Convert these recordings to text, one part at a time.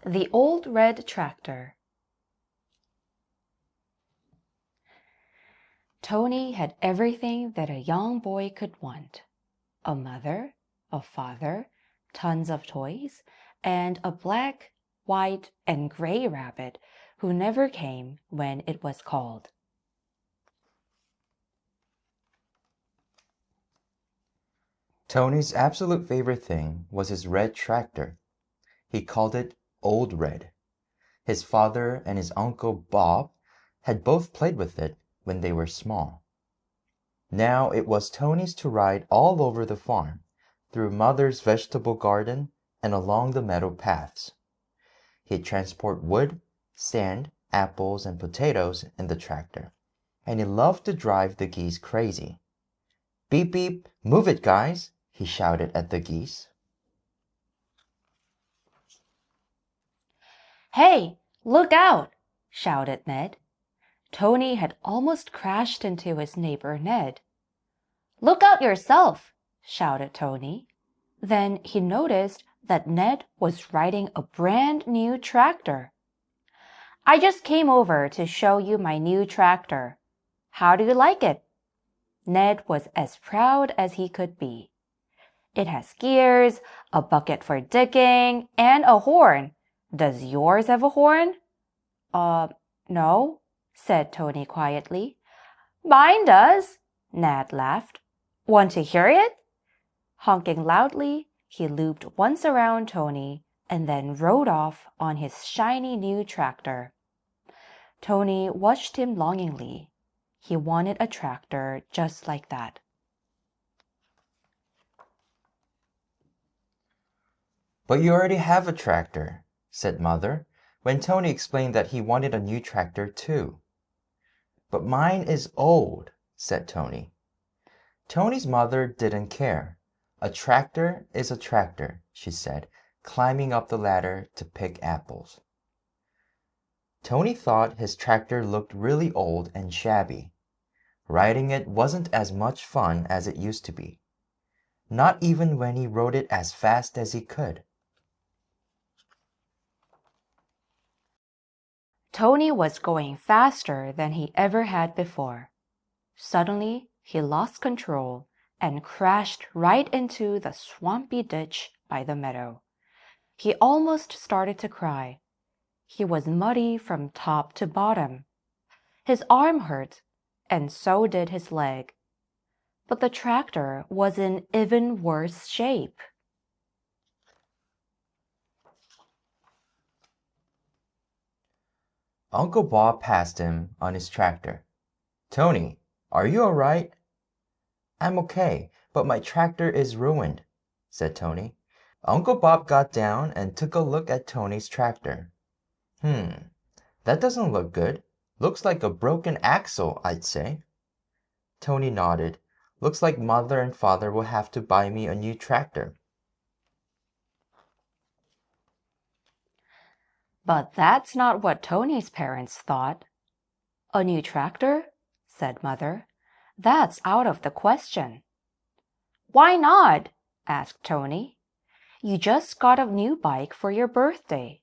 The Old Red Tractor. Tony had everything that a young boy could want. A mother, a father, tons of toys, and a black, white, and gray rabbit who never came when it was called. Tony's absolute favorite thing was his red tractor. He called it Old Red. His father and his uncle Bob had both played with it when they were small. Now it was Tony's to ride all over the farm, through Mother's vegetable garden and along the meadow paths. He'd transport wood, sand, apples, and potatoes in the tractor, and he loved to drive the geese crazy. "Beep, beep, move it, guys!" he shouted at the geese. "Hey, look out!" shouted Ned. Tony had almost crashed into his neighbor Ned. "Look out yourself!" shouted Tony. Then he noticed that Ned was riding a brand new tractor. "I just came over to show you my new tractor. How do you like it?" Ned was as proud as he could be. "It has gears, a bucket for digging, and a horn. Does yours have a horn?" No," said Tony quietly. "Mine does," Ned laughed. "Want to hear it?" Honking loudly, he looped once around Tony and then rode off on his shiny new tractor. Tony watched him longingly. He wanted a tractor just like that. "But you already have a tractor," said Mother, when Tony explained that he wanted a new tractor too. "But mine is old," said Tony. Tony's mother didn't care. "A tractor is a tractor," she said, climbing up the ladder to pick apples. Tony thought his tractor looked really old and shabby. Riding it wasn't as much fun as it used to be, not even when he rode it as fast as he could. Tony was going faster than he ever had before. Suddenly, he lost control and crashed right into the swampy ditch by the meadow. He almost started to cry. He was muddy from top to bottom. His arm hurt, and so did his leg. But the tractor was in even worse shape. Uncle Bob passed him on his tractor. "Tony, are you all right?" "I'm okay, but my tractor is ruined," said Tony. Uncle Bob got down and took a look at Tony's tractor. That doesn't look good. Looks like a broken axle, I'd say." Tony nodded. "Looks like Mother and Father will have to buy me a new tractor." But that's not what Tony's parents thought. "A new tractor?" said Mother. "That's out of the question." "Why not?" asked Tony. "You just got a new bike for your birthday."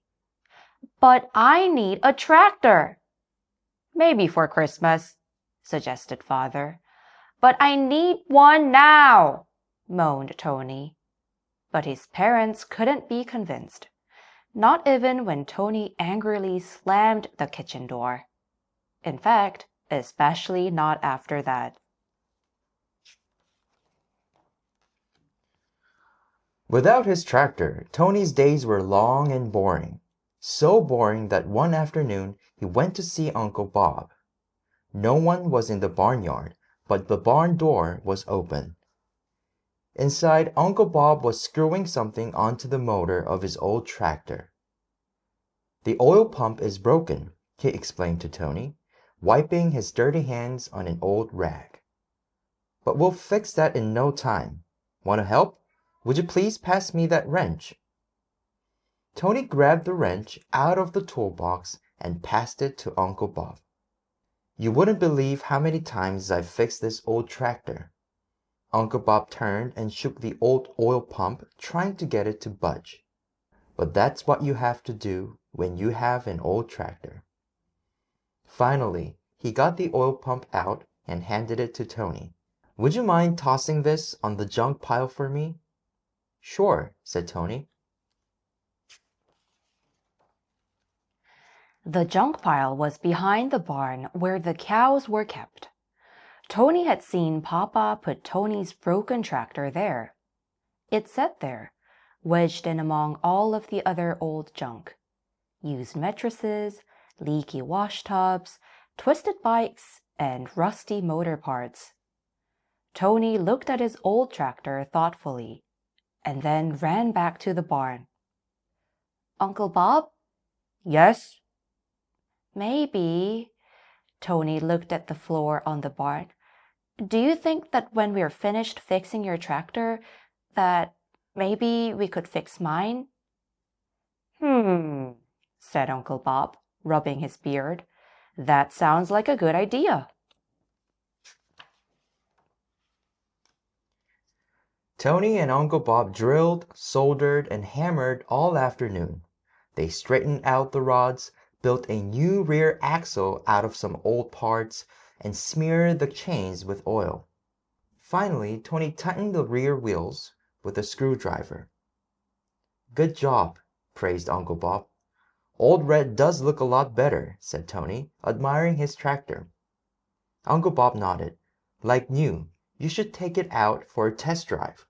"But I need a tractor." "Maybe for Christmas," suggested Father. "But I need one now," moaned Tony. But his parents couldn't be convinced, not even when Tony angrily slammed the kitchen door. In fact, especially not after that. Without his tractor, Tony's days were long and boring. So boring that one afternoon he went to see Uncle Bob. No one was in the barnyard, but the barn door was open. Inside, Uncle Bob was screwing something onto the motor of his old tractor. "The oil pump is broken," he explained to Tony, wiping his dirty hands on an old rag. "But we'll fix that in no time. Want to help? Would you please pass me that wrench?" Tony grabbed the wrench out of the toolbox and passed it to Uncle Bob. "You wouldn't believe how many times I've fixed this old tractor." Uncle Bob turned and shook the old oil pump, trying to get it to budge. but that's what you have to do when you have an old tractor. Finally, he got the oil pump out and handed it to Tony. Would you mind tossing this on the junk pile for me? Sure, said Tony. The junk pile was behind the barn where the cows were kept. Tony had seen Papa put Tony's broken tractor there. It sat there, wedged in among all of the other old junk. Used mattresses, leaky washtubs, twisted bikes, and rusty motor parts. Tony looked at his old tractor thoughtfully, and then ran back to the barn. Uncle Bob? Yes? Maybe. Tony looked at the floor on the barn. Do you think that when we're finished fixing your tractor, that maybe we could fix mine? Said Uncle Bob, rubbing his beard. That sounds like a good idea. Tony and Uncle Bob drilled, soldered, and hammered all afternoon. They straightened out the rods, built a new rear axle out of some old parts, and smeared the chains with oil. Finally, Tony tightened the rear wheels with a screwdriver. Good job, praised Uncle Bob. Old Red does look a lot better, said Tony, admiring his tractor. Uncle Bob nodded. Like new, you should take it out for a test drive.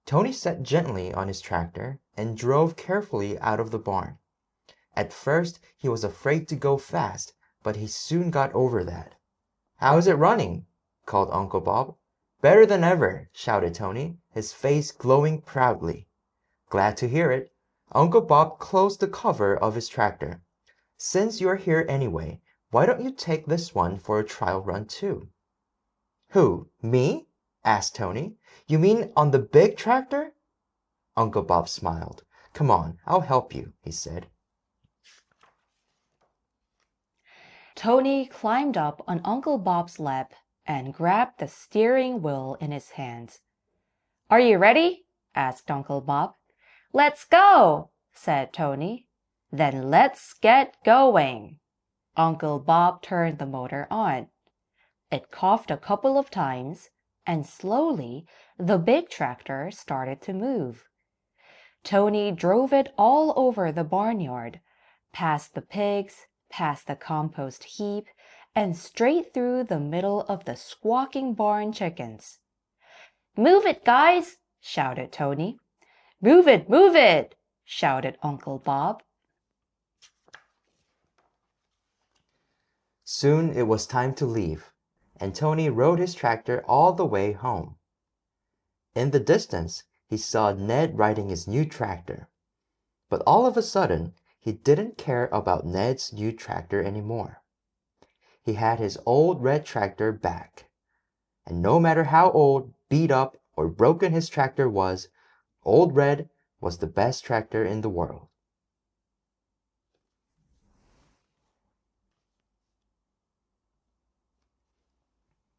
Tony sat gently on his tractor and drove carefully out of the barn. At first, he was afraid to go fast, but he soon got over that. How's it running? Called Uncle Bob. Better than ever, shouted Tony, his face glowing proudly. Glad to hear it. Uncle Bob closed the cover of his tractor. Since you're here anyway, why don't you take this one for a trial run too? Who, me? Asked Tony. You mean on the big tractor? Uncle Bob smiled. Come on, I'll help you, he said. Tony climbed up on Uncle Bob's lap and grabbed the steering wheel in his hands. Are you ready? Asked Uncle Bob. Let's go, said Tony. Then let's get going. Uncle Bob turned the motor on. It coughed a couple of times, and slowly the big tractor started to move. Tony drove it all over the barnyard, past the pigs, past the compost heap, and straight through the middle of the squawking barn chickens. Move it, guys, shouted Tony. Move it, shouted Uncle Bob. Soon it was time to leave, and Tony rode his tractor all the way home. In the distance, he saw Ned riding his new tractor. But all of a sudden, he didn't care about Ned's new tractor anymore. He had his old red tractor back. And no matter how old, beat up, or broken his tractor was, Old Red was the best tractor in the world.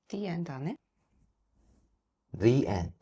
The end on it. The end.